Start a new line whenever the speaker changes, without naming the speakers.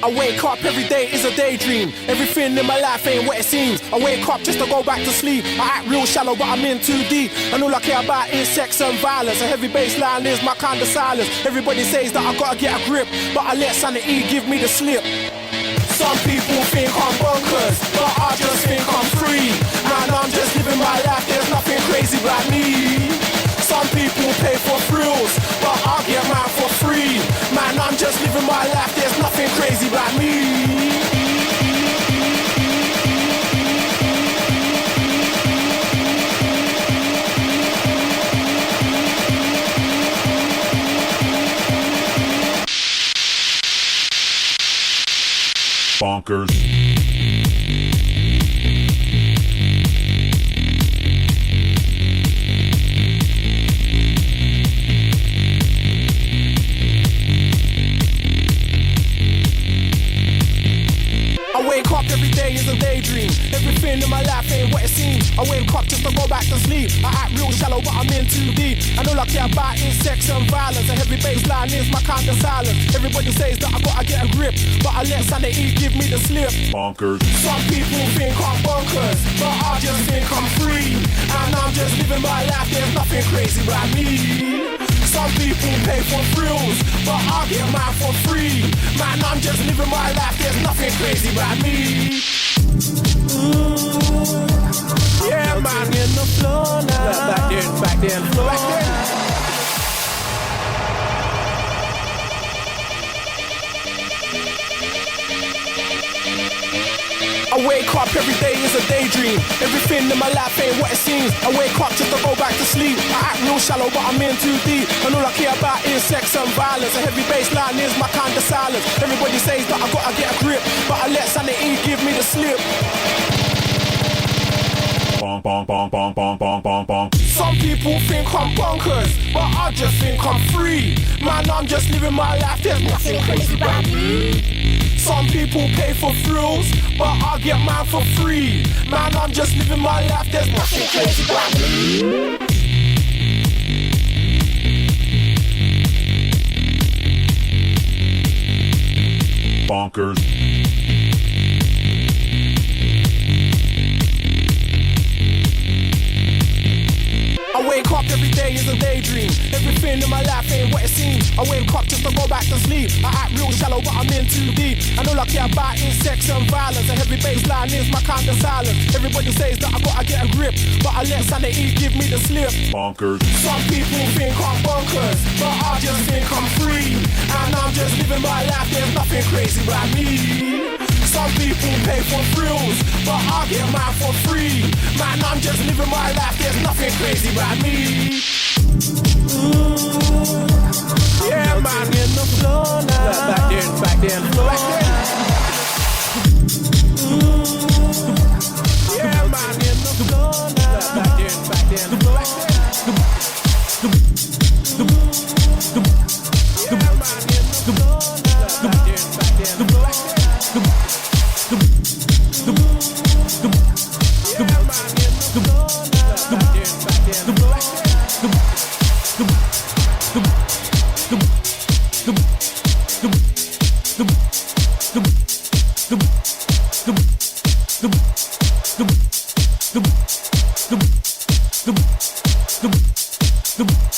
I wake up every day is a daydream. Everything in my life ain't what it seems. I wake up just to go back to sleep. I act real shallow but I'm in too deep. And all I care about is sex and violence. A heavy bass line is my kind of silence. Everybody says that I gotta get a grip, but I let sanity give me the slip. Some people think I'm bonkers, but I just think I'm free. Man, I'm just living my life, there's nothing crazy about me. Some people pay for thrills, but I get mine for free. Man, I'm just living my life, there's nothing crazy about me.
Bonkers.
I wake up every day is a daydream. Everything in my life ain't what it seems. I wake up just to go back to sleep. I act real shallow but I'm in too deep. And all I care about is sex and violence. A heavy bass line is my kind of silence. Everybody says that I gotta get a grip, but I let sanity give me the slip.
Bonkers.
Some people think I'm bonkers, but I just think I'm free. And I'm just living my life, there's nothing crazy about me. Some people pay for thrills, but I get mine for free. Man, I'm just living my life, there's nothing crazy about me. Yeah, man, in the floor now. Back then, back then. I wake up every day is a daydream. Everything in my life ain't what it seems. I wake up just to go back to sleep. I act real shallow but I'm in too deep. And all I care about is sex and violence. A heavy bass line is my kind of silence. Everybody says that I gotta get a grip, but I let sanity give me the slip.
Bonk, bonk, bonk, bonk, bonk, bonk, bonk, bonk.
Some people think I'm bonkers, but I just think I'm free. Man, I'm just living my life, there's nothing crazy about me. Some people pay for thrills, but I get mine for free. Man, I'm just living my life, there's nothing crazy about me.
Bonkers.
I wake up every day is a daydream. Everything in my life ain't what it seems. I wake up just to go back to sleep. I act real shallow but I'm in too deep. And all I care about is sex and violence. A heavy bass line is my kind of silence. Everybody says that I gotta get a grip, but I let sanity give me the slip.
Bonkers.
Some people think I'm bonkers, but I just think I'm free. And I'm just living my life, there's nothing crazy about me. Some people pay for thrills, but I get mine for free. Man, I'm just living my life, there's nothing crazy about me. Yeah, man, in the floor now. Back then, back then. Yeah, man, in the floor now. Back then, back then.
The